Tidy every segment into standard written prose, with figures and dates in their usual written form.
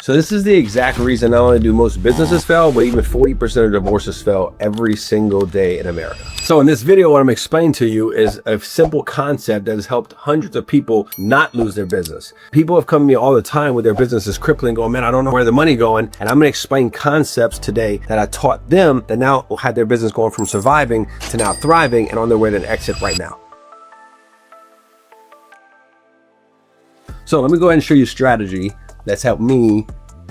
So this is the exact reason not only do most businesses fail, but even 40% of divorces fail every single day in America. So in this video, what I'm explaining to you is a simple concept that has helped hundreds of people not lose their business. People have come to me all the time with their business is crippling, going, man, I don't know where the money going. And I'm gonna explain concepts today that I taught them that now had their business going from surviving to now thriving and on their way to an exit right now. So let me go ahead and show you a strategy that's helped me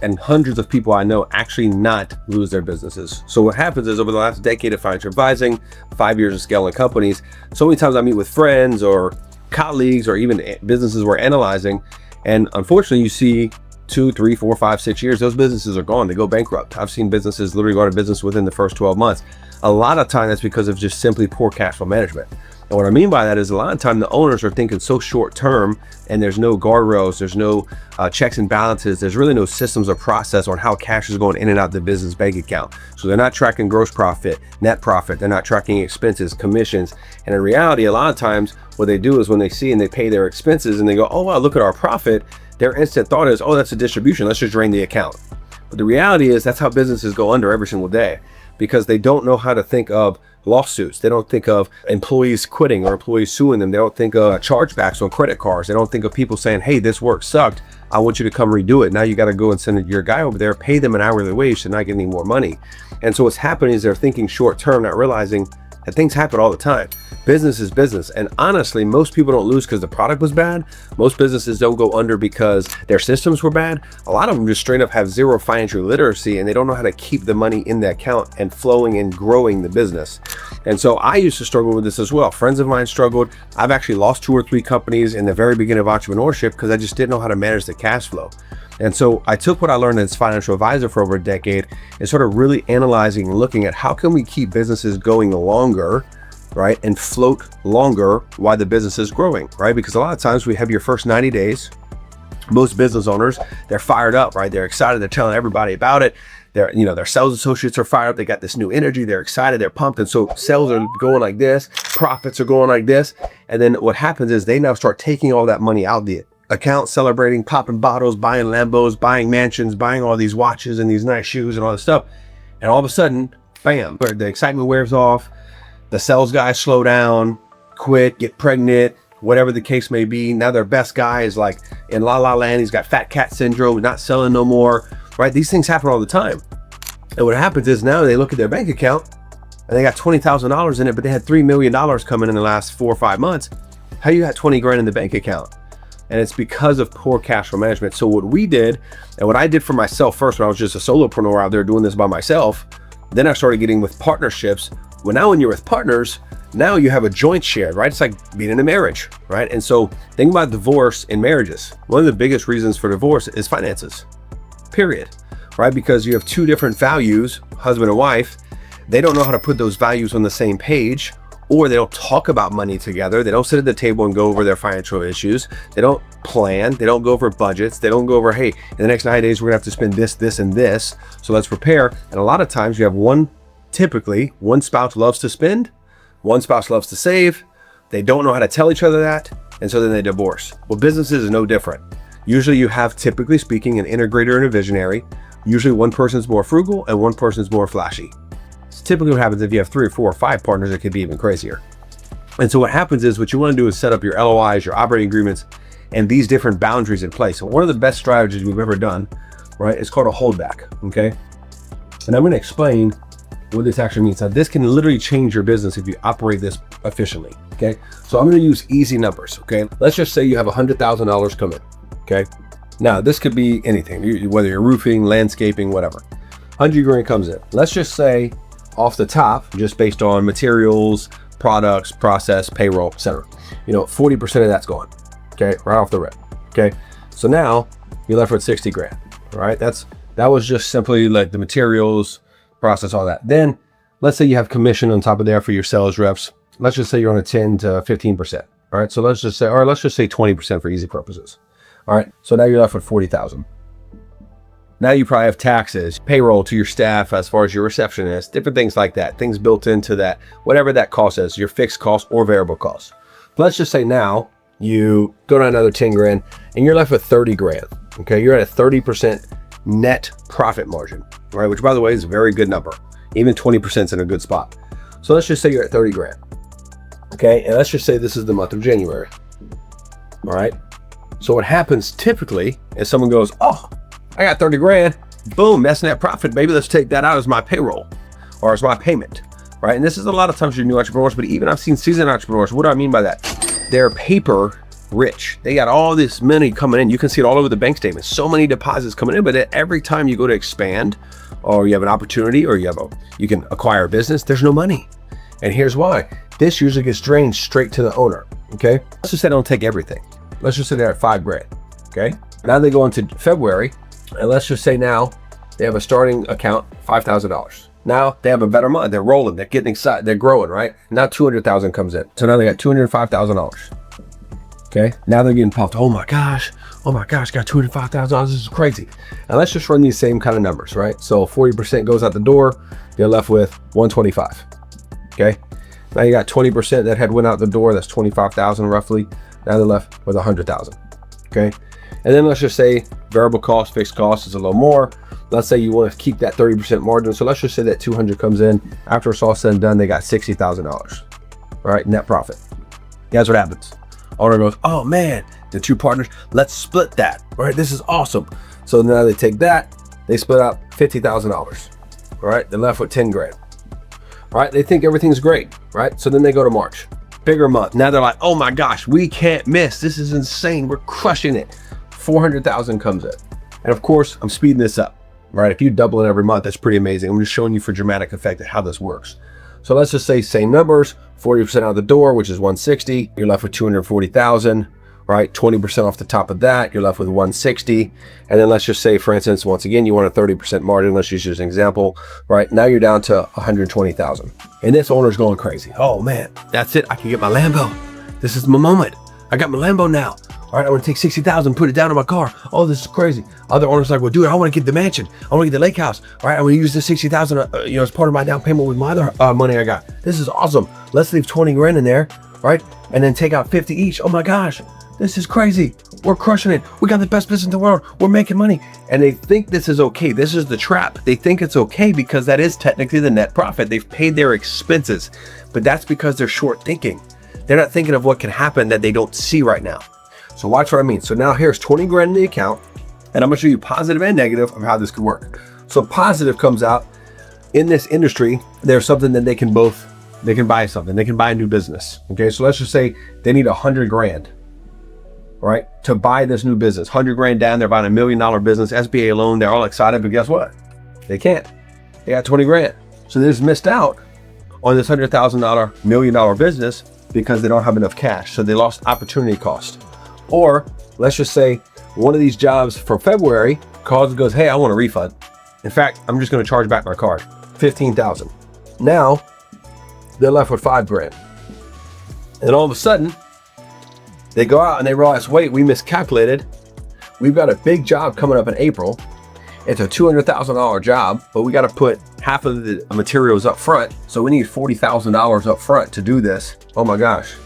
and hundreds of people I know actually not lose their businesses. So what happens is over the last decade of financial advising, 5 years of scaling companies, so many times I meet with friends or colleagues or even businesses we're analyzing, and unfortunately you see 2, 3, 4, 5, 6 years, those businesses are gone. They go bankrupt. I've seen businesses literally go out of business within the first 12 months. A lot of time that's because of just simply poor cash flow management. And what I mean by that is a lot of time the owners are thinking so short term and there's no guardrails, there's no checks and balances, there's really no systems or process on how cash is going in and out the business bank account. So they're not tracking gross profit, net profit, they're not tracking expenses, commissions. And in reality, a lot of times what they do is when they see and they pay their expenses and they go, oh wow, look at our profit, their instant thought is, oh, that's a distribution, let's just drain the account. But the reality is that's how businesses go under every single day, because they don't know how to think of lawsuits. They don't think of employees quitting or employees suing them. They don't think of chargebacks on credit cards. They don't think of people saying, hey, this work sucked, I want you to come redo it. Now you got to go and send your guy over there, pay them an hourly wage to not get any more money. And so what's happening is they're thinking short term, not realizing that things happen all the time. Business is business. And honestly, most people don't lose because the product was bad. Most businesses don't go under because their systems were bad. A lot of them just straight up have zero financial literacy and they don't know how to keep the money in the account and flowing and growing the business. And so I used to struggle with this as well. Friends of mine struggled. I've actually lost 2 or 3 companies in the very beginning of entrepreneurship because I just didn't know how to manage the cash flow. And so I took what I learned as financial advisor for over a decade and started really analyzing and looking at how can we keep businesses going longer, right? And float longer while the business is growing, right? Because a lot of times we have your first 90 days, most business owners, they're fired up, right? They're excited, they're telling everybody about it. Their sales associates are fired up. They got this new energy. They're excited. They're pumped. And so sales are going like this. Profits are going like this. And then what happens is they now start taking all that money out of the account, celebrating, popping bottles, buying Lambos, buying mansions, buying all these watches and these nice shoes and all this stuff. And all of a sudden, bam, the excitement wears off. The sales guys slow down, quit, get pregnant, whatever the case may be. Now their best guy is like in la la land. He's got fat cat syndrome, not selling no more. Right? These things happen all the time. And what happens is now they look at their bank account and they got $20,000 in it, but they had $3 million coming in the last 4 or 5 months. How you got 20 grand in the bank account? And it's because of poor cash flow management. So what we did, and what I did for myself first when I was just a solopreneur out there doing this by myself, then I started getting with partnerships. Well, now when you're with partners, now you have a joint share, right? It's like being in a marriage, right? And so think about divorce in marriages. One of the biggest reasons for divorce is finances. Period, right? Because you have 2 different values, husband and wife. They don't know how to put those values on the same page, or they don't talk about money together. They don't sit at the table and go over their financial issues. They don't plan. They don't go over budgets. They don't go over, hey, in the next 9 days, we're gonna have to spend this, this, and this. So let's prepare. And a lot of times you have typically one spouse loves to spend, one spouse loves to save. They don't know how to tell each other that. And so then they divorce. Well, businesses is no different. Usually you have, typically speaking, an integrator and a visionary. Usually one person's more frugal and one person's more flashy. It's typically what happens if you have 3 or 4 or 5 partners, it could be even crazier. And so what happens is what you want to do is set up your LOIs, your operating agreements, and these different boundaries in place. So one of the best strategies we've ever done, right, is called a holdback, okay? And I'm going to explain what this actually means. Now, this can literally change your business if you operate this efficiently, okay? So I'm going to use easy numbers, okay? Let's just say you have $100,000 come in. Okay. Now this could be anything, whether you're roofing, landscaping, whatever. 100 grand comes in. Let's just say off the top, just based on materials, products, process, payroll, etc. 40% of that's gone. Okay. Right off the rip. Okay. So now you're left with 60 grand, right? That was just simply like the materials, process, all that. Then let's say you have commission on top of there for your sales reps. Let's just say you're on a 10 to 15%. All right. So let's just say 20% for easy purposes. All right, so now you're left with 40,000. Now you probably have taxes, payroll to your staff as far as your receptionist, different things like that, things built into that, whatever that cost is, your fixed cost or variable cost. But let's just say now you go down another 10 grand and you're left with 30 grand. Okay, you're at a 30% net profit margin, right? Which by the way is a very good number. Even 20% is in a good spot. So let's just say you're at 30 grand. Okay, and let's just say this is the month of January. All right. So what happens typically is someone goes, oh, I got 30 grand. Boom, that's net profit, baby. Let's take that out as my payroll or as my payment, right? And this is a lot of times for new entrepreneurs, but even I've seen seasoned entrepreneurs. What do I mean by that? They're paper rich. They got all this money coming in. You can see it all over the bank statement. So many deposits coming in, but every time you go to expand or you have an opportunity or you can acquire a business, there's no money. And here's why. This usually gets drained straight to the owner, okay? Let's just say they don't take everything. Let's just say they're at 5 grand, okay? Now they go into February, and let's just say now they have a starting account, $5,000. Now they have a better month. They're rolling, they're getting excited, they're growing, right? Now 200,000 comes in. So now they got $205,000, okay? Now they're getting pumped. Oh my gosh, got $205,000, this is crazy. And let's just run these same kind of numbers, right? So 40% goes out the door, they're left with 125, okay? Now you got 20% that had went out the door, that's 25,000 roughly. Now they're left with 100,000, okay? And then let's just say variable cost, fixed cost is a little more. Let's say you want to keep that 30% margin. So let's just say that 200 comes in. After it's all said and done, they got $60,000, all right, net profit. Guess what happens? Owner goes, oh man, the two partners, let's split that, right? This is awesome. So now they take that, they split out $50,000, all right? They're left with 10 grand, all right? They think everything's great, right? So then they go to March. Bigger month. Now they're like, oh my gosh, we can't miss. This is insane. We're crushing it. 400,000 comes in. And of course, I'm speeding this up, right? If you double it every month, that's pretty amazing. I'm just showing you for dramatic effect of how this works. So let's just say same numbers, 40% out the door, which is 160. You're left with 240,000, right? 20% off the top of that, you're left with 160. And then let's just say, for instance, once again, you want a 30% margin. Let's just use an example, right? Now you're down to 120,000. And this owner's going crazy. Oh man, that's it. I can get my Lambo. This is my moment. I got my Lambo now. All right, I want to take 60,000, put it down in my car. Oh, this is crazy. Other owners are like, well, dude, I want to get the mansion. I want to get the lake house. All right, I want to use the 60,000, as part of my down payment with my other money I got. This is awesome. Let's leave 20 grand in there, right? And then take out 50 each. Oh my gosh, this is crazy. We're crushing it. We got the best business in the world. We're making money. And they think this is okay. This is the trap. They think it's okay because that is technically the net profit. They've paid their expenses, but that's because they're short thinking. They're not thinking of what can happen that they don't see right now. So watch what I mean. So now here's 20 grand in the account, and I'm gonna show you positive and negative of how this could work. So positive comes out in this industry, there's something that they can buy something. They can buy a new business. Okay, so let's just say they need 100 grand, right? To buy this new business, 100 grand down, they're buying $1 million business, SBA loan, they're all excited, but guess what? They can't. They got 20 grand. So they just missed out on this $100,000, $1 million business because they don't have enough cash. So they lost opportunity cost. Or let's just say one of these jobs from February calls and goes, hey, I want a refund. In fact, I'm just going to charge back my card, 15,000. Now they're left with 5 grand. And all of a sudden they go out and they realize, wait, we miscalculated. We've got a big job coming up in April. It's a $200,000 job, but we got to put half of the materials up front. So we need $40,000 up front to do this. Oh my gosh,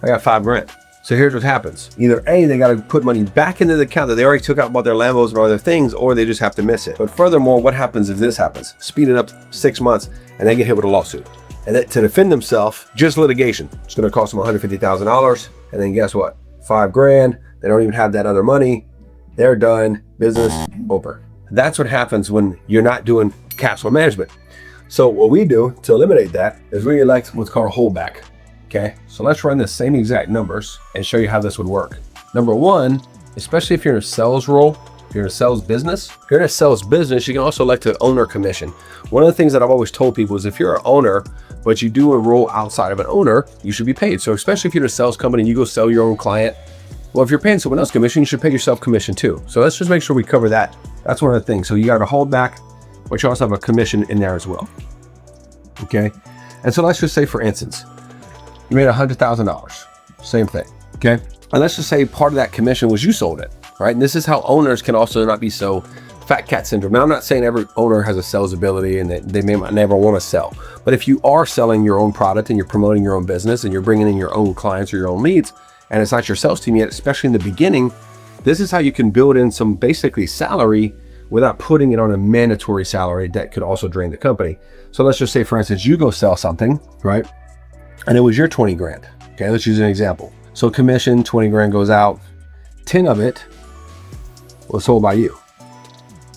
I got 5 grand. So here's what happens. Either A, they got to put money back into the account that they already took out about their Lambos and other things, or they just have to miss it. But furthermore, what happens if this happens? Speed it up 6 months and they get hit with a lawsuit. And to defend themselves, just litigation, it's going to cost them $150,000. And then guess what? 5 grand. They don't even have that other money. They're done. Business over. That's what happens when you're not doing cash flow management. So what we do to eliminate that is we elect what's called a holdback. Okay, so let's run the same exact numbers and show you how this would work. Number one, especially if you're in a sales role, if you're in a sales business, if you're in a sales business, you can also elect an owner commission. One of the things that I've always told people is if you're an owner, but you do a role outside of an owner, you should be paid. So especially if you're in a sales company and you go sell your own client, well, if you're paying someone else commission, you should pay yourself commission too. So let's just make sure we cover that. That's one of the things. So you got a holdback, but you also have a commission in there as well. Okay, and so let's just say, for instance, you made $100,000, same thing, okay? And let's just say part of that commission was you sold it, right? And this is how owners can also not be so fat cat syndrome. Now, I'm not saying every owner has a sales ability and that they may never want to sell, but if you are selling your own product and you're promoting your own business and you're bringing in your own clients or your own leads, and it's not your sales team yet, especially in the beginning, this is how you can build in some basically salary without putting it on a mandatory salary that could also drain the company. So let's just say, for instance, you go sell something, right? And it was your 20 grand. Okay, let's use an example. So commission, 20 grand goes out. 10 of it was sold by you.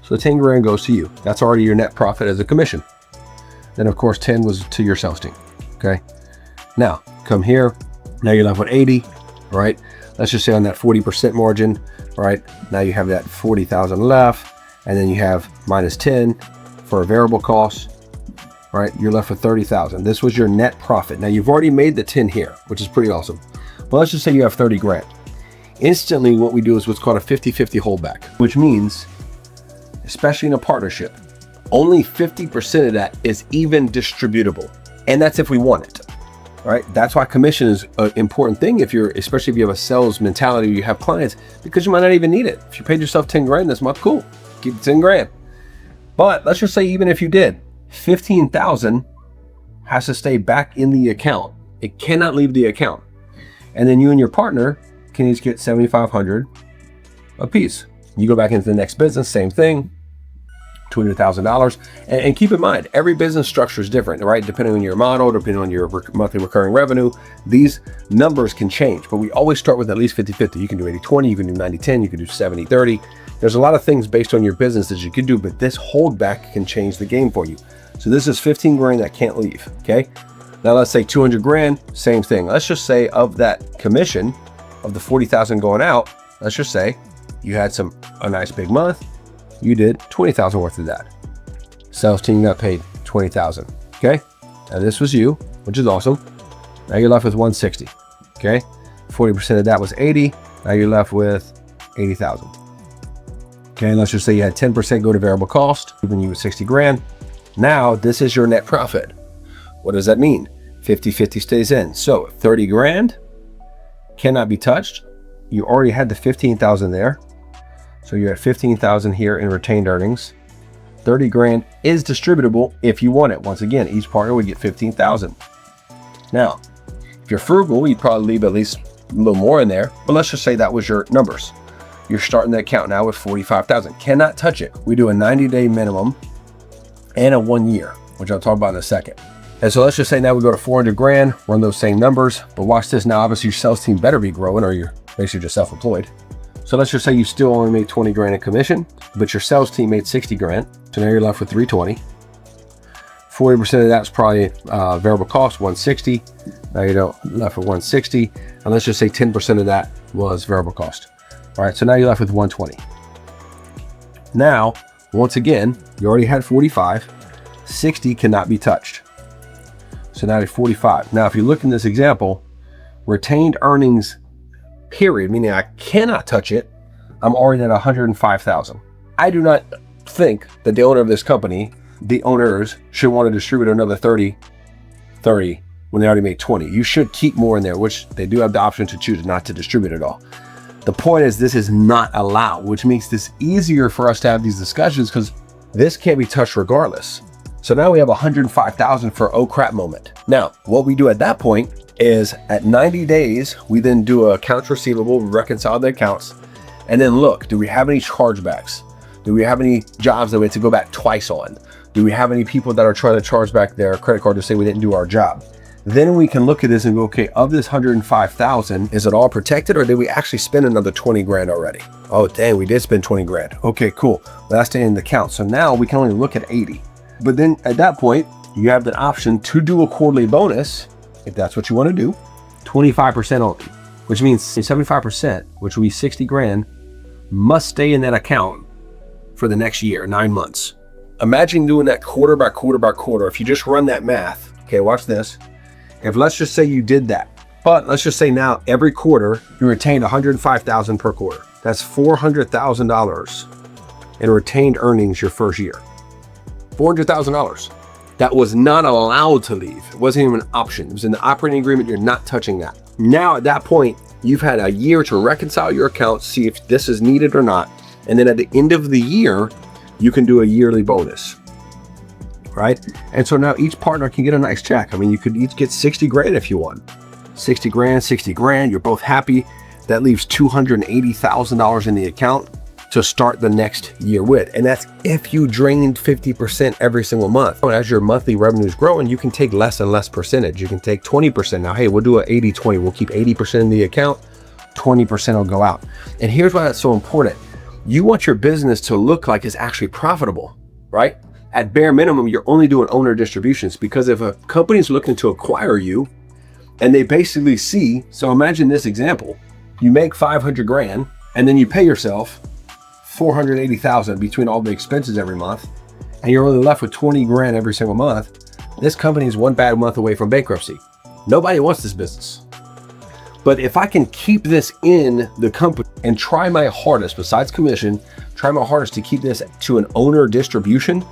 So 10 grand goes to you. That's already your net profit as a commission. Then of course, 10 was to your sales team. Okay. Now come here. Now you're left with 80, right? Let's just say on that 40% margin, right? Now you have that 40,000 left, and then you have minus 10 for a variable cost, right? You're left with 30,000. This was your net profit. Now you've already made the 10 here, which is pretty awesome. But let's just say you have 30 grand. Instantly, what we do is what's called a 50-50 holdback, which means, especially in a partnership, only 50% of that is even distributable. And that's if we want it, right? That's why commission is an important thing especially if you have a sales mentality, you have clients, because you might not even need it. If you paid yourself 10 grand this month, cool, keep the 10 grand. But let's just say even if you did, 15,000 has to stay back in the account. It cannot leave the account. And then you and your partner can each get 7,500 a piece. You go back into the next business, same thing, $200,000. And keep in mind, every business structure is different, right? Depending on your model, depending on your monthly recurring revenue, these numbers can change, but we always start with at least 50-50. You can do 80-20, you can do 90-10, you can do 70-30. There's a lot of things based on your business that you can do, but this holdback can change the game for you. So this is 15 grand that can't leave, okay? Now let's say 200 grand, same thing. Let's just say of that commission, of the 40,000 going out, let's just say you had a nice big month, you did 20,000 worth of that. Sales team got paid 20,000, okay? Now this was you, which is awesome. Now you're left with 160, okay? 40% of that was 80, now you're left with 80,000. Okay, and let's just say you had 10% go to variable cost, giving you 60 grand. Now this is your net profit. What does that mean? 50-50 stays in. So 30 grand cannot be touched. You already had the 15,000 there. So you're at 15,000 here in retained earnings. 30 grand is distributable if you want it. Once again, each partner would get 15,000. Now, if you're frugal, you'd probably leave at least a little more in there, but let's just say that was your numbers. You're starting the account now with 45,000. Cannot touch it. We do a 90-day minimum and a 1 year, which I'll talk about in a second. And so let's just say now we go to 400 grand, run those same numbers, but watch this. Now, obviously your sales team better be growing or you're basically just self-employed. So let's just say you still only made 20 grand in commission, but your sales team made 60 grand. So now you're left with 320. 40% of that's probably variable cost, 160. Now you're left with 160. And let's just say 10% of that was variable cost. All right, so now you're left with 120. Now, once again, you already had 45. 60 cannot be touched. So now you're 45. Now, if you look in this example, retained earnings period, meaning I cannot touch it, I'm already at 105,000. I do not think that the owner of this company, the owners, should want to distribute another 30 when they already made 20. You should keep more in there, which they do have the option to choose not to distribute it all. The point is this is not allowed, which makes this easier for us to have these discussions because this can't be touched regardless. So now we have 105,000 for oh crap moment. Now, what we do at that point is at 90 days, we then do a accounts receivable, reconcile the accounts, and then look, do we have any chargebacks? Do we have any jobs that we have to go back twice on? Do we have any people that are trying to charge back their credit card to say we didn't do our job? Then we can look at this and go, okay, of this 105,000, is it all protected or did we actually spend another 20 grand already? Oh, dang, we did spend 20 grand. Okay, cool. Well, that's staying in the count. So now we can only look at 80. But then at that point, you have the option to do a quarterly bonus, if that's what you want to do, 25% only, which means 75%, which will be 60 grand, must stay in that account for the next year, 9 months. Imagine doing that quarter by quarter by quarter. If you just run that math, okay, watch this. If let's just say you did that, but let's just say now every quarter you retained 105,000 per quarter. That's $400,000 in retained earnings your first year. $400,000. That was not allowed to leave. It wasn't even an option. It was in the operating agreement. You're not touching that. Now at that point, you've had a year to reconcile your accounts, see if this is needed or not. And then at the end of the year, you can do a yearly bonus, right? And so now each partner can get a nice check. I mean, you could each get 60 grand if you want. 60 grand, 60 grand, you're both happy. That leaves $280,000 in the account. to start the next year with. And that's if you drained 50% every single month. As your monthly revenue is growing, you can take less and less percentage. You can take 20%. Now, hey, we'll do an 80-20. We'll keep 80% in the account, 20% will go out. And here's why that's so important. You want your business to look like it's actually profitable, right? At bare minimum, you're only doing owner distributions, because if a company's looking to acquire you and they basically see, so imagine this example, you make 500 grand and then you pay yourself 480,000 between all the expenses every month, and you're only left with 20 grand every single month. This company is one bad month away from bankruptcy. Nobody wants this business. But if I can keep this in the company and try my hardest, besides commission, try my hardest to keep this to an owner distribution,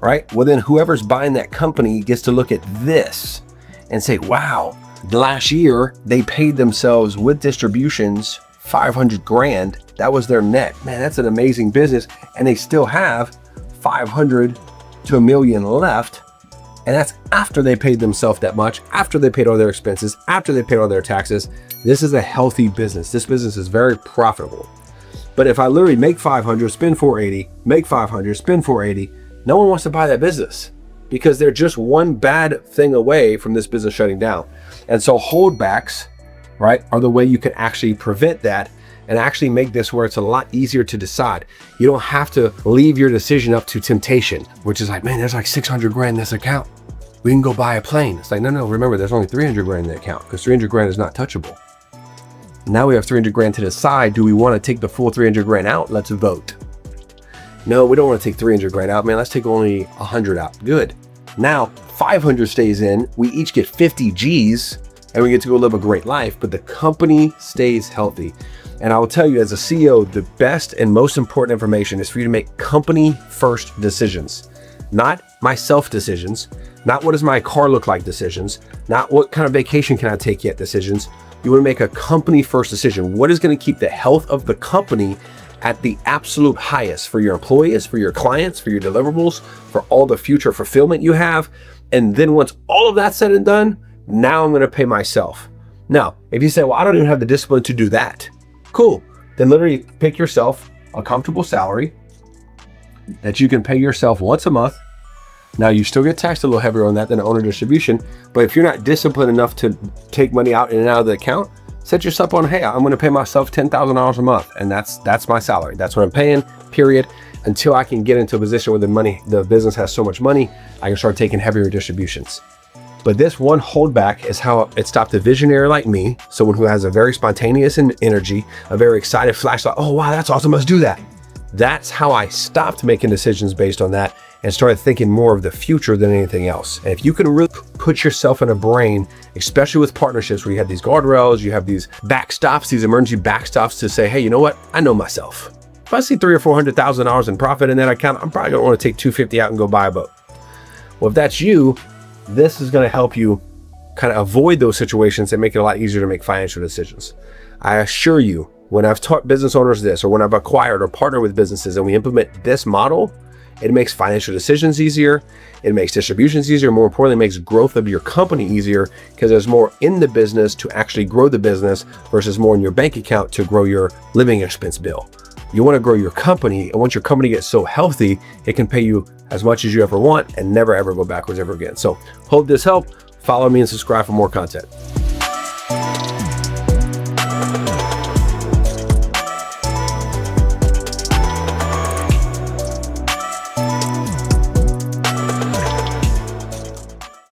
right? Well, then whoever's buying that company gets to look at this and say, wow, last year they paid themselves with distributions 500 grand. That was their net. Man, that's an amazing business. And they still have 500 to $1 million left. And that's after they paid themselves that much, after they paid all their expenses, after they paid all their taxes. This is a healthy business. This business is very profitable. But if I literally make 500, spend 480, make 500, spend 480, no one wants to buy that business, because they're just one bad thing away from this business shutting down. And so holdbacks, right, are the way you can actually prevent that and actually make this where it's a lot easier to decide. You don't have to leave your decision up to temptation, which is like, man, there's like 600 grand in this account. We can go buy a plane. It's like, no, remember, there's only 300 grand in the account, because 300 grand is not touchable. Now we have 300 grand to decide. Do we want to take the full 300 grand out? Let's vote. No, we don't want to take 300 grand out, man. Let's take only 100 out. Good. Now 500 stays in. We each get 50 G's and we get to go live a great life, but the company stays healthy. And I will tell you, as a CEO, the best and most important information is for you to make company first decisions, not myself decisions, not what does my car look like decisions, not what kind of vacation can I take yet decisions. You want to make a company first decision. What is going to keep the health of the company at the absolute highest for your employees, for your clients, for your deliverables, for all the future fulfillment you have. And then once all of that's said and done, now I'm going to pay myself. Now, if you say, well, I don't even have the discipline to do that. Cool. Then literally pick yourself a comfortable salary that you can pay yourself once a month. Now you still get taxed a little heavier on that than owner distribution, but if you're not disciplined enough to take money out in and out of the account, set yourself on, hey, I'm going to pay myself $10,000 a month, and that's my salary. That's what I'm paying, period, until I can get into a position where the business has so much money, I can start taking heavier distributions. But this one holdback is how it stopped a visionary like me, someone who has a very spontaneous energy, a very excited flashlight. Oh, wow, that's awesome. Let's do that. That's how I stopped making decisions based on that and started thinking more of the future than anything else. And if you can really put yourself in a brain, especially with partnerships where you have these guardrails, you have these backstops, these emergency backstops to say, hey, you know what? I know myself. If I see $300,000 or $400,000 in profit in that account, I'm probably gonna want to take $250 out and go buy a boat. Well, if that's you, this is gonna help you kind of avoid those situations and make it a lot easier to make financial decisions. I assure you, when I've taught business owners this, or when I've acquired or partnered with businesses and we implement this model, it makes financial decisions easier, it makes distributions easier, more importantly, it makes growth of your company easier, because there's more in the business to actually grow the business versus more in your bank account to grow your living expense bill. You want to grow your company, and once your company gets so healthy, it can pay you as much as you ever want and never ever go backwards ever again. So hope this helped. Follow me and subscribe for more content.